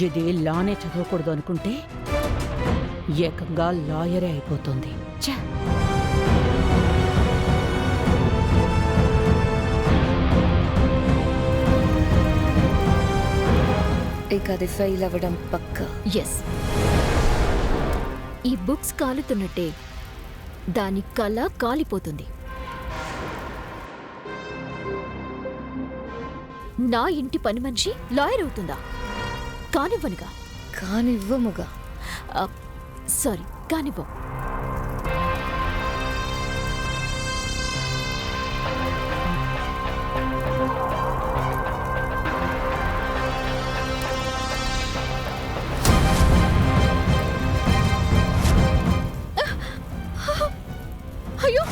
ఇది లానే చదవకూడదు అనుకుంటే ఏకంగా లాయరే అయిపోతుంది. ఛ! ఇక అది ఫెయిల్ అవ్వడం పక్కా. ఎస్, ఈ బుక్స్ కాలుతున్నట్టే దాని కళ కాలిపోతుంది. నా ఇంటి పని మనిషి లాయర్ అవుతుందా? కానివ్వనుగా. కానివ్వముగా. సారీ, కానివ్వం. అయ్యో,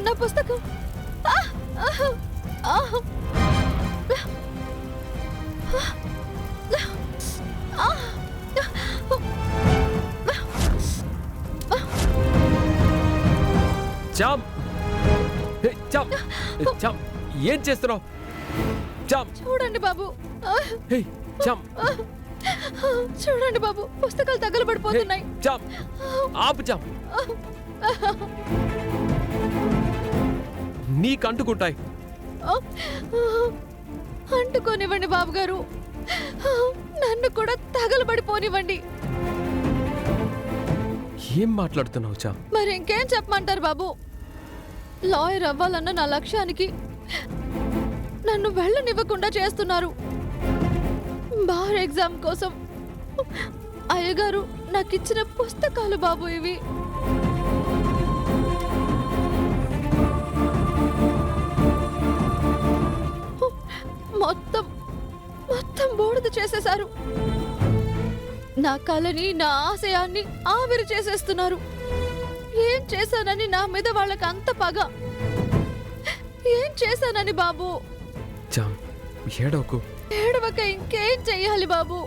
నా పుస్తకం. చామ్, చామ్, చామ్, ఏం చేస్తున్నావు? చామ్, చూడండి బాబు, చామ్, చూడండి బాబు, పుస్తకాలు తగలబడిపోతున్నాయి. చామ్, ఆపు చామ్. నీకు అంటుకుంటాయి. అంటుకోనివ్వండి బాబు గారు, నన్ను కూడా తగలబడిపోనివ్వండి. ఏం మాట్లాడుతున్నావు చామ్? మరి ఇంకేం చెప్పమంటారు బాబు? లాయర్ అవ్వాలన్న నా లక్ష్యానికి నన్ను వెళ్ళనివ్వకుండా చేస్తున్నారు. బార్ ఎగ్జామ్ కోసం అయ్యగారు నాకిచ్చిన పుస్తకాలు బాబు ఇవి. మొత్తం మొత్తం బూడిద చేసేశారు. నా కళని, నా ఆశయాన్ని ఆవిరి చేసేస్తున్నారు. ఏం చేశానని నా మీద వాళ్ళకి అంత పగ? ఏం చేశానని బాబు? చామ్, ఏడవకు. ఏడవక ఇంకేం చెయ్యాలి బాబు?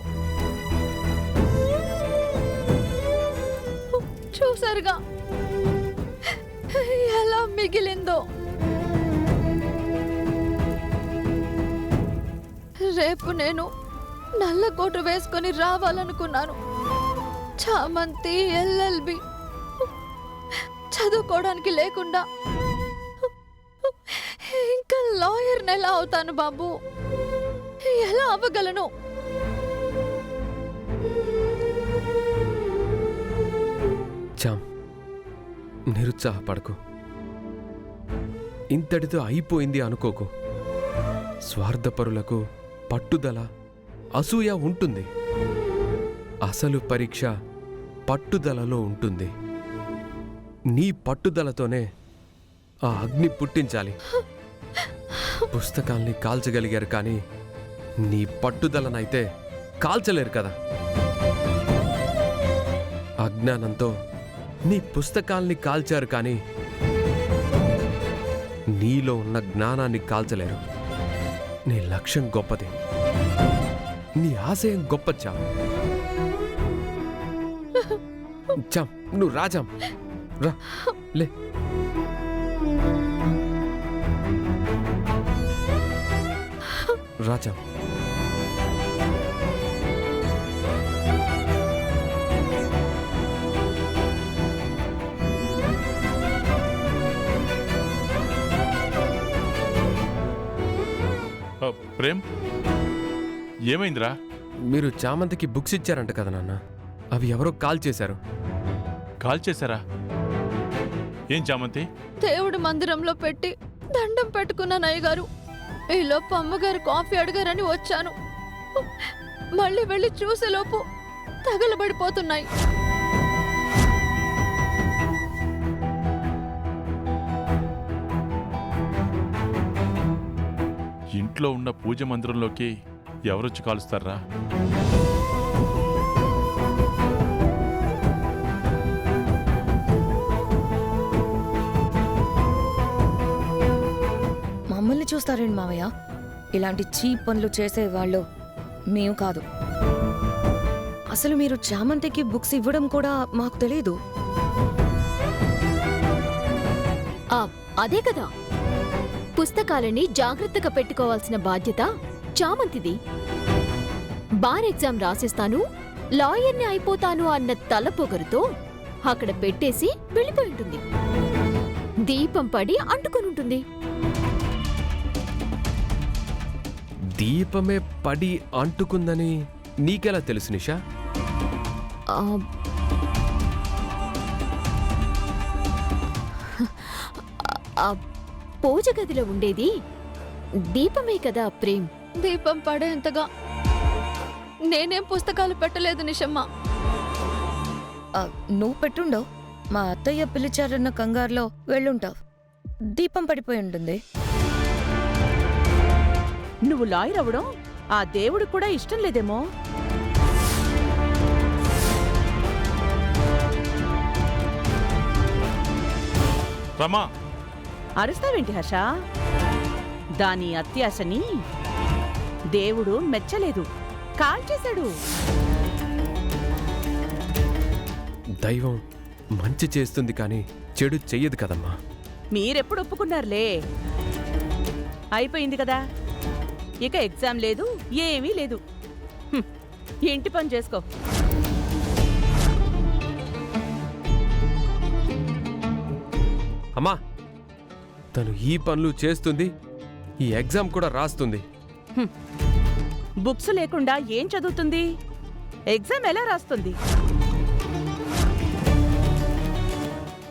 చూసారుగా ఎలా మిగిలిందో. రేపు నేను నల్ల కోటు వేసుకొని రావాలనుకున్నాను. చామంతి ఎల్ఎల్బి చదువుకోవడానికి లేకుండా ఇంకా లాయర్ని ఎలా అవుతాను బాబు? ఎలా అవ్వగలను? చామ్, నిరుత్సాహపడకు. ఇంతటితో అయిపోయింది అనుకోకు. స్వార్థపరులకు పట్టుదల, అసూయ ఉంటుంది. అసలు పరీక్ష పట్టుదలలో ఉంటుంది. నీ పట్టుదలతోనే ఆ అగ్ని పుట్టించాలి. పుస్తకాల్ని కాల్చగలిగారు కానీ నీ పట్టుదలనైతే కాల్చలేరు కదా. అజ్ఞానంతో నీ పుస్తకాల్ని కాల్చారు కానీ నీలో ఉన్న జ్ఞానాన్ని కాల్చలేరు. నీ లక్ష్యం గొప్పది, నీ ఆశయం గొప్ప చామ్. చామ్, నువ్వు రాజాం రా, లే. రాజాం, ప్రేమ్, ఏమైందిరా? మీరు చామంతికి బుక్స్ ఇచ్చారంట కదా నాన్న, అవి ఎవరో కాల్ చేశారు. కాల్ చేశారా? ఏం చామంతి? దేవుడి మందిరంలో పెట్టి దండం పెట్టుకున్నాను అయ్యగారు. ఈలోపు అమ్మగారు కాఫీ అడిగారని వచ్చాను. మళ్ళీ వెళ్ళి చూసేలోపు తగలబడిపోతున్నాయి. ఇంట్లో ఉన్న పూజ మందిరంలోకి ఎవరొచ్చి కాలుస్తారా? మమ్మల్ని చూస్తారేంటి మావయ్య? ఇలాంటి చీప్ పనులు చేసేవాళ్ళు మేము కాదు. అసలు మీరు చామంతికి బుక్స్ ఇవ్వడం కూడా మాకు తెలీదు. అదే కదా, పుస్తకాలని జాగ్రత్తగా పెట్టుకోవాల్సిన బాధ్యత చామంతిది. బార్ ఎగ్జామ్ రాసేస్తాను, లాయర్ని అయిపోతాను అన్న తలపొగరుతో అక్కడ పెట్టేసి వెళ్ళిపోయి ఉంటుంది. దీపం పడి అంటుకొనుంటుంది. దీపమే పడి అంటుకుందని నీకెలా తెలుసు నిషా? ఆ, ఆ పూజ గదిలో ఉండేది దీపమే కదా ప్రేమ్. దీపం పడేంతగా నేనేం పుస్తకాలు పెట్టలేదు నిషమ్మ. నువ్వు పెట్టుండవు, మా అత్తయ్య పిలిచారన్న కంగారులో వెళ్ళుంటావు. దీపం పడిపోయి ఉంటుంది. నువ్వు లాయర్ అవ్వడం ఆ దేవుడికి కూడా ఇష్టం లేదేమో. రమా, అరుస్తావేంటి హర్ష? దాని అత్యాశని దేవుడు మెచ్చలేదు, కాల్చేశాడు. దైవం మంచి చేస్తుంది కానీ చెడు చెయ్యదు కదమ్మా. మీరెప్పుడు ఒప్పుకున్నారులే. అయిపోయింది కదా, ఇక ఎగ్జామ్ లేదు, ఏమీ లేదు. హ్మ్, ఇంటి పని చేసుకో. అమ్మా, తను ఈ పనులు చేస్తుంది, ఈ ఎగ్జామ్ కూడా రాస్తుంది. బుక్స్ లేకుండా ఏం చదువుతుంది? ఎగ్జామ్ ఎలా రాస్తుంది?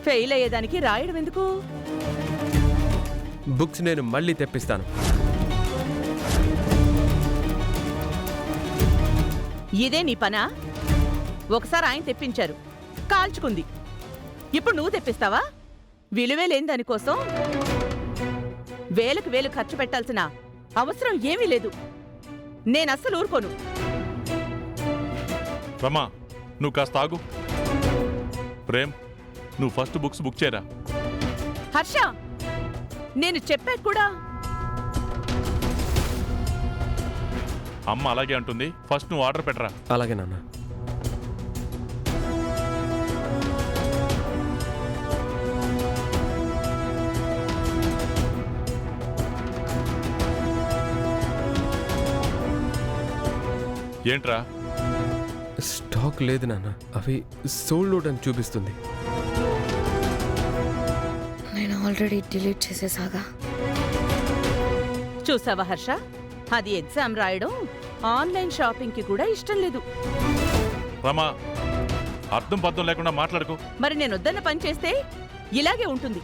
ఫెయిల్ అయ్యేదానికి రాయడం ఎందుకు? బుక్స్ నేను మళ్ళీ తెప్పిస్తాను. ఇదే నీ పనా? ఒకసారి ఆయన తెప్పించారు, కాల్చుకుంది. ఇప్పుడు నువ్వు తెప్పిస్తావా? విలువే లేని దానికోసం వేలకు వేలు ఖర్చు పెట్టాల్సిన అవసరం ఏమీ లేదు. నేనస్సలు ఊరుకోను. రమా, నువ్వు కాస్త ఆగు. ప్రేమ్, నువ్వు ఫస్ట్ బుక్స్ బుక్ చేయరా. హర్ష, నేను చెప్పాక కూడా. అమ్మ అలాగే అంటుంది, ఫస్ట్ నువ్వు ఆర్డర్ పెట్టరా. అలాగే నాన్న. ఏంట్రా? స్టాక్ లేదు నాన్న, అవి సోల్డ్ అవుట్ అని చూపిస్తుంది. నేను ఆల్రెడీ డిలీట్ చేసేసాగా. చూసావా హర్ష, అది ఎగ్జామ్ రాయడం ఆన్లైన్ షాపింగ్ కి కూడా ఇష్టం లేదు. రమా, అర్థం పర్థం లేకుండా మాట్లాడుకో. మరి నేను వద్దన్న పని చేస్తే ఇలాగే ఉంటుంది.